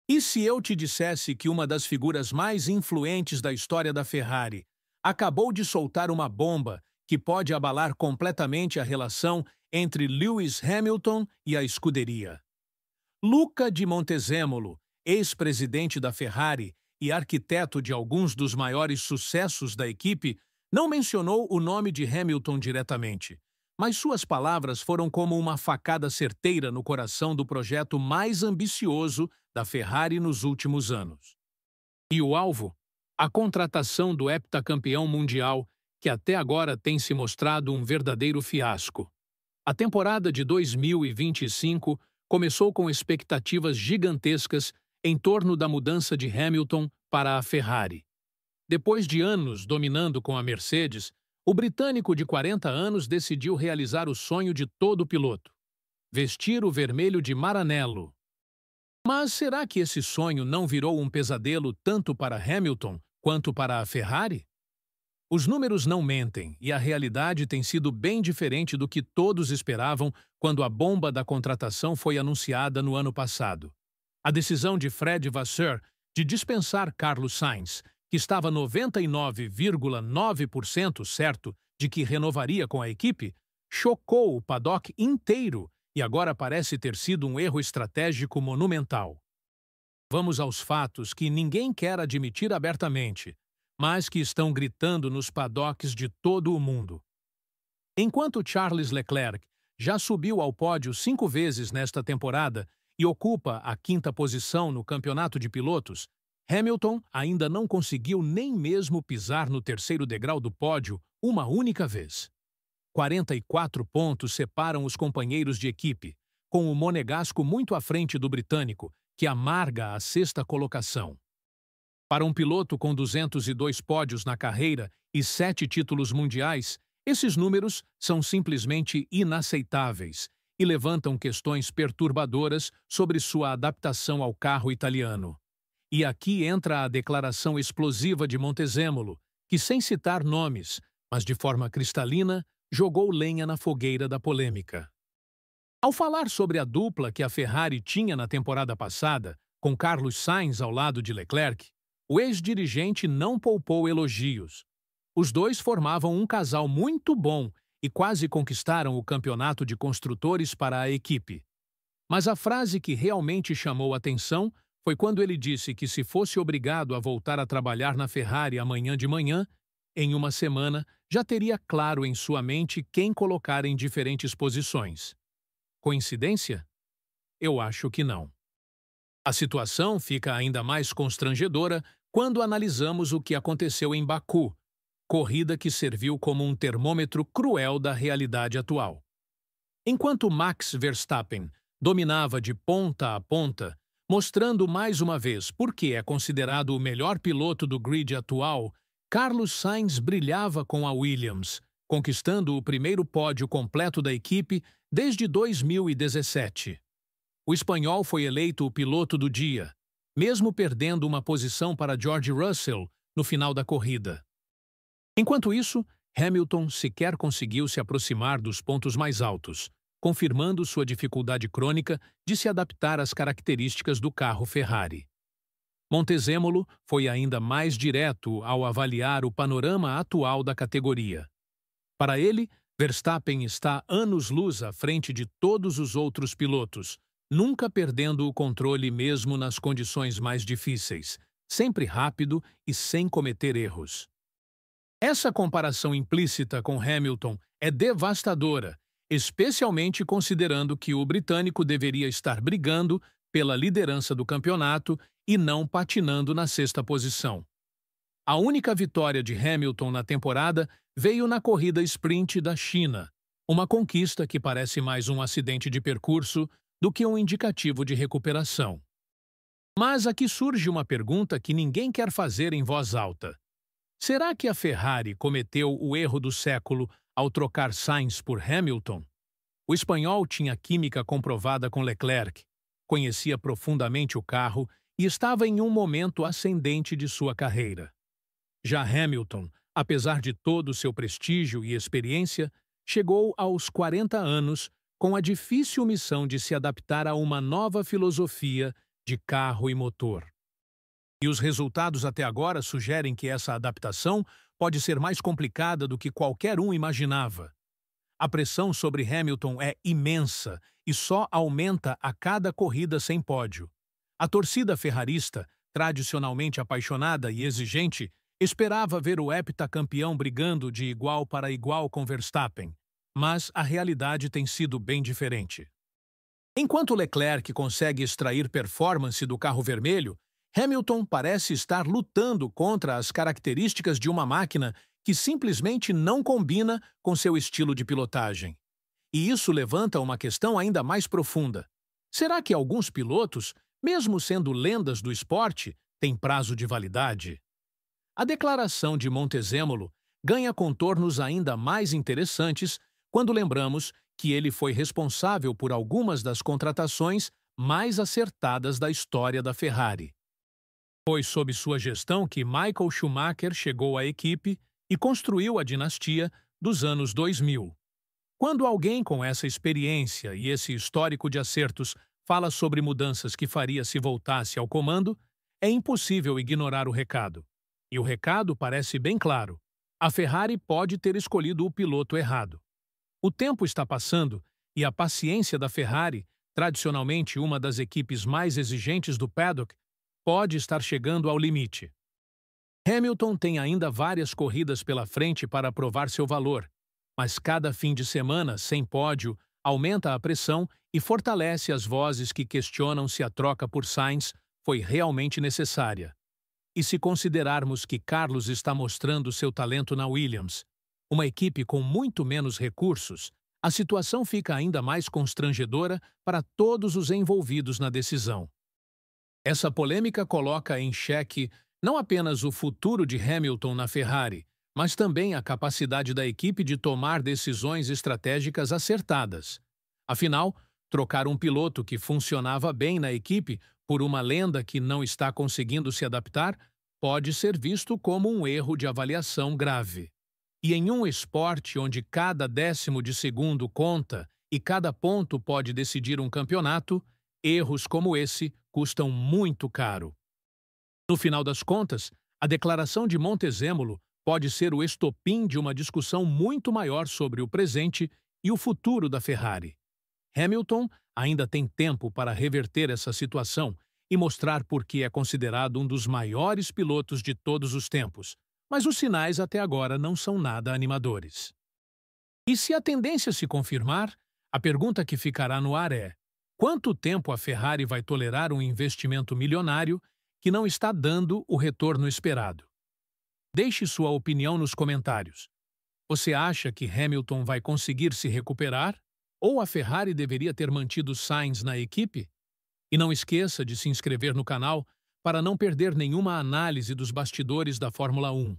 E se eu te dissesse que uma das figuras mais influentes da história da Ferrari acabou de soltar uma bomba que pode abalar completamente a relação entre Lewis Hamilton e a escuderia? Luca di Montezemolo, ex-presidente da Ferrari e arquiteto de alguns dos maiores sucessos da equipe, não mencionou o nome de Hamilton diretamente, mas suas palavras foram como uma facada certeira no coração do projeto mais ambicioso da Ferrari nos últimos anos. E o alvo? A contratação do heptacampeão mundial, que até agora tem se mostrado um verdadeiro fiasco. A temporada de 2025 começou com expectativas gigantescas em torno da mudança de Hamilton para a Ferrari. Depois de anos dominando com a Mercedes, o britânico de 40 anos decidiu realizar o sonho de todo piloto: vestir o vermelho de Maranello. Mas será que esse sonho não virou um pesadelo tanto para Hamilton quanto para a Ferrari? Os números não mentem e a realidade tem sido bem diferente do que todos esperavam quando a bomba da contratação foi anunciada no ano passado. A decisão de Fred Vasseur de dispensar Carlos Sainz, que estava 99,9% certo de que renovaria com a equipe, chocou o paddock inteiro e agora parece ter sido um erro estratégico monumental. Vamos aos fatos que ninguém quer admitir abertamente, mas que estão gritando nos paddocks de todo o mundo. Enquanto Charles Leclerc já subiu ao pódio 5 vezes nesta temporada e ocupa a 5ª posição no campeonato de pilotos, Hamilton ainda não conseguiu nem mesmo pisar no 3º degrau do pódio uma única vez. 44 pontos separam os companheiros de equipe, com o monegasco muito à frente do britânico, que amarga a 6ª colocação. Para um piloto com 202 pódios na carreira e 7 títulos mundiais, esses números são simplesmente inaceitáveis e levantam questões perturbadoras sobre sua adaptação ao carro italiano. E aqui entra a declaração explosiva de Montezemolo, que, sem citar nomes, mas de forma cristalina, jogou lenha na fogueira da polêmica. Ao falar sobre a dupla que a Ferrari tinha na temporada passada, com Carlos Sainz ao lado de Leclerc, o ex-dirigente não poupou elogios. Os dois formavam um casal muito bom e quase conquistaram o campeonato de construtores para a equipe. Mas a frase que realmente chamou atenção foi quando ele disse que, se fosse obrigado a voltar a trabalhar na Ferrari amanhã de manhã, em uma semana já teria claro em sua mente quem colocar em diferentes posições. Coincidência? Eu acho que não. A situação fica ainda mais constrangedora quando analisamos o que aconteceu em Baku, corrida que serviu como um termômetro cruel da realidade atual. Enquanto Max Verstappen dominava de ponta a ponta, mostrando mais uma vez por que é considerado o melhor piloto do grid atual, Carlos Sainz brilhava com a Williams, conquistando o primeiro pódio completo da equipe desde 2017. O espanhol foi eleito o piloto do dia, mesmo perdendo uma posição para George Russell no final da corrida. Enquanto isso, Hamilton sequer conseguiu se aproximar dos pontos mais altos, confirmando sua dificuldade crônica de se adaptar às características do carro Ferrari. Montezemolo foi ainda mais direto ao avaliar o panorama atual da categoria. Para ele, Verstappen está anos-luz à frente de todos os outros pilotos, nunca perdendo o controle mesmo nas condições mais difíceis, sempre rápido e sem cometer erros. Essa comparação implícita com Hamilton é devastadora, especialmente considerando que o britânico deveria estar brigando pela liderança do campeonato e não patinando na 6ª posição. A única vitória de Hamilton na temporada veio na corrida sprint da China, uma conquista que parece mais um acidente de percurso do que um indicativo de recuperação. Mas aqui surge uma pergunta que ninguém quer fazer em voz alta. Será que a Ferrari cometeu o erro do século ao trocar Sainz por Hamilton? O espanhol tinha química comprovada com Leclerc, conhecia profundamente o carro e estava em um momento ascendente de sua carreira. Já Hamilton, apesar de todo o seu prestígio e experiência, chegou aos 40 anos com a difícil missão de se adaptar a uma nova filosofia de carro e motor. E os resultados até agora sugerem que essa adaptação pode ser mais complicada do que qualquer um imaginava. A pressão sobre Hamilton é imensa e só aumenta a cada corrida sem pódio. A torcida ferrarista, tradicionalmente apaixonada e exigente, esperava ver o heptacampeão brigando de igual para igual com Verstappen, mas a realidade tem sido bem diferente. Enquanto Leclerc consegue extrair performance do carro vermelho, Hamilton parece estar lutando contra as características de uma máquina que simplesmente não combina com seu estilo de pilotagem. E isso levanta uma questão ainda mais profunda. Será que alguns pilotos, mesmo sendo lendas do esporte, têm prazo de validade? A declaração de Montezemolo ganha contornos ainda mais interessantes quando lembramos que ele foi responsável por algumas das contratações mais acertadas da história da Ferrari. Foi sob sua gestão que Michael Schumacher chegou à equipe e construiu a dinastia dos anos 2000. Quando alguém com essa experiência e esse histórico de acertos fala sobre mudanças que faria se voltasse ao comando, é impossível ignorar o recado. E o recado parece bem claro. A Ferrari pode ter escolhido o piloto errado. O tempo está passando e a paciência da Ferrari, tradicionalmente uma das equipes mais exigentes do paddock, pode estar chegando ao limite. Hamilton tem ainda várias corridas pela frente para provar seu valor, mas cada fim de semana sem pódio aumenta a pressão e fortalece as vozes que questionam se a troca por Sainz foi realmente necessária. E se considerarmos que Carlos está mostrando seu talento na Williams, uma equipe com muito menos recursos, a situação fica ainda mais constrangedora para todos os envolvidos na decisão. Essa polêmica coloca em xeque não apenas o futuro de Hamilton na Ferrari, mas também a capacidade da equipe de tomar decisões estratégicas acertadas. Afinal, trocar um piloto que funcionava bem na equipe por uma lenda que não está conseguindo se adaptar pode ser visto como um erro de avaliação grave. E em um esporte onde cada décimo de segundo conta e cada ponto pode decidir um campeonato, erros como esse custam muito caro. No final das contas, a declaração de Montezemolo pode ser o estopim de uma discussão muito maior sobre o presente e o futuro da Ferrari. Hamilton ainda tem tempo para reverter essa situação e mostrar por que é considerado um dos maiores pilotos de todos os tempos, mas os sinais até agora não são nada animadores. E se a tendência se confirmar, a pergunta que ficará no ar é: quanto tempo a Ferrari vai tolerar um investimento milionário que não está dando o retorno esperado? Deixe sua opinião nos comentários. Você acha que Hamilton vai conseguir se recuperar? Ou a Ferrari deveria ter mantido Sainz na equipe? E não esqueça de se inscrever no canal para não perder nenhuma análise dos bastidores da Fórmula 1.